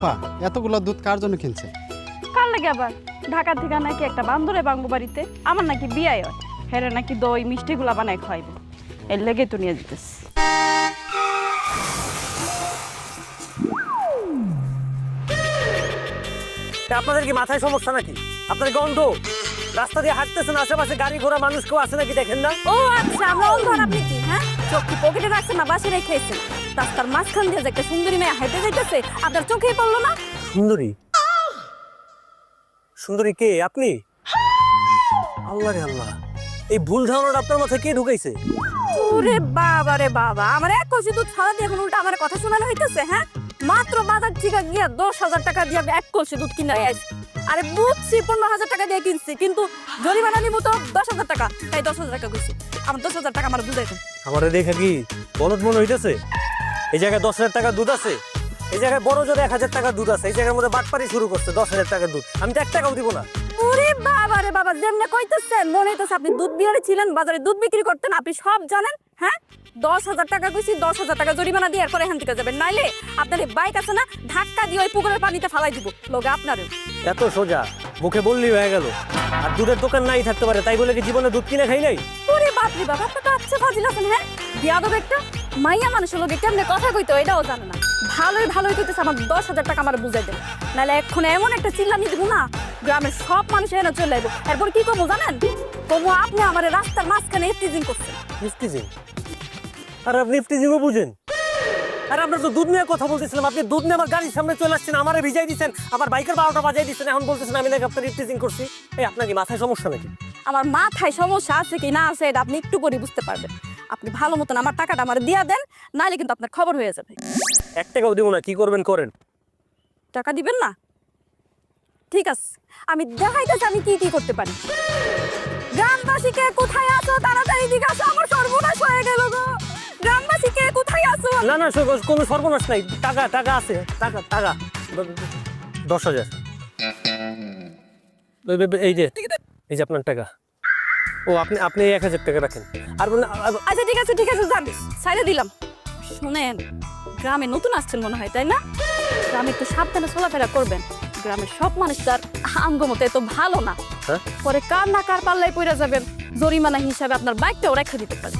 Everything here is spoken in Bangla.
পা এতগুলো দুধ কার জন্য কিনছে? কার লাগে আবার? ঢাকা থেকে নাকি একটা বান্দরে বাঙ্গু বাড়িতে আমার নাকি বিয়াই হয়, হেরে নাকি দই মিষ্টিগুলা বানায় খাইব, এর লেগে তো নিয়ে যেতেছে। আপনাদের কি মাথায় সমস্যা নাকি? আপনার গন্ধ রাস্তা দিয়ে হাঁটতেছেন, আশেপাশে গাড়ি ঘোড়া মানুষ কেউ আছে নাকি দেখেন না? ও আচ্ছা, আমরা অন্ধ আপনি কি? হ্যাঁ, চোখ কি পকেটে রাখছেন না বাসে রেখেছেন? রাস্তার মাঝখান দিয়ে যে একটা সুন্দরী মেয়ে হাঁটে যাইতেছে, আপনার চোখেই পড়লো না? সুন্দরী? সুন্দরী কে? আপনি? আল্লাহ রে আল্লাহ, এই ভুল ধারণাটা আপনার মাথায় কে ঢুকাইছে? ওরে বাবা রে বাবা, আমার এক কষি দুধ ছাড়া দিয়ে এখন উল্টা আমার কথা শোনানো হইতেছে। হ্যাঁ, মাত্র বাজার থেকে গিয়া 10,000 টাকা দিয়ে এক কলসি দুধ কিনে আইছি। আরে বুঝছি 15,000 টাকা দিয়ে কিনছি, কিন্তু জরিমানা নিব তো 10,000 টাকা, তাই 10,000 টাকা কইছি। আমার 10,000 টাকা আমার বুঝাইতেন। আমারে দেখা কি বলদ মনে হইতেছে? এই জায়গায় 10,000 টাকা দুধ আছে, এই জায়গায় বড় জোরে 1,000 টাকা দুধ আছে, এই জায়গার মধ্যে বাটপারি শুরু করছে 10,000 টাকার দুধ। আমি তো 1 টাকাও দিব না। ওরে বাবা রে বাবা, যেমনে কইতেছেন মনে হইতেছে আপনি দুধ বিয়ারে ছিলেন, বাজারে দুধ বিক্রি করতেন, আপনি সব জানেন। হ্যাঁ, 10,000 টাকা কইছি, 10,000 টাকা জরিমানা দিয়ে এরপরে এখান থেকে যাবেন, নাইলে আপনার এই বাইক আছে না, ধাক্কা দিয়ে ওই পুকুরের পানিতে ফালাই দিব, লোকে আপনারও। এত সোজা মুখে বললেই হয়ে গেল। আর দুধের দোকান নাই থাকতে পারে, তাই বলে কি জীবনে দুধ কিনে খাই নাই? ওরে বাপ রে বাপ, আপনি তো আচ্ছা ফাজিল আছেন। হ্যাঁ, বিয়াদব একটা মাইয়া মানুষের লোকে কেমনে কথা কইতো এটাও জানে না। ভালোই কইতেছে আমার 10,000 টাকা আমার বুঝাই দেন, নাহলে এখন এমন একটা চিল্লানি দিব না, গ্রামের সব মানুষ এনে চলে যাবো। এরপর কি করবো জানেন? কমু আপনি আমার রাস্তার মাঝখানে ইফতিজিং করছেন। ইফতিজিং? আর আপনি ইফতিজিংও বুঝেন? আর আমরা তো দুধ নিয়ে কথা বলতেছিলাম, আপনি দুধ নিয়ে আমার গাড়ির সামনে চলে আসছেন, আমারে ভিজাই দিচ্ছেন, আমার বাইকের 12টা বাজাই দিচ্ছেন, এখন বলতেছেন আমি নাকি আপনার ইফতিজিং করছি। এই আপনার কি মাথায় সমস্যা নাকি? আমার মাথায় সমস্যা আছে কি না আছে এটা আপনি একটু করে বুঝতে পারবেন। আপনি ভালো মতন আমার টাকাটা আমার দিয়া দেন, নাহলে কিন্তু আপনার খবর হয়ে যাবে। 1 টাকাও দিব না, কি করবেন করেন। টাকা দিবেন না? ঠিক আছে, আমি দেখাইতেছি আমি কি কি করতে পারি। গ্রামবাসী কে কোথায় আছো? তাড়াতাড়ি দিকে আসো, আমার সর্বনাশ হয়ে গেল গো। গ্রামবাসী কে কোথায় আছো? না না, কোনো সর্বনাশ নাই, টাকা টাকা আছে, টাকা টাকা 10,000। এই যে আপনার টাকা। ও আপনি 1,000 টাকা রাখেন। আর আচ্ছা ঠিক আছে যান, সাইডে দিলাম। শুনেন, গ্রামে নতুন আসছেন মনে হয়, তাই না? গ্রামে একটু সাবধানে চলাফেরা করবেন। গ্রামের সব মানুষ তার আমগো মতো এত ভালো না। হ্যাঁ? পরে কার না কার পাল্লায় পড়ে যাবেন, জরিমানা হিসাবে আপনার বাইকটাও রেখে দিতে পারে।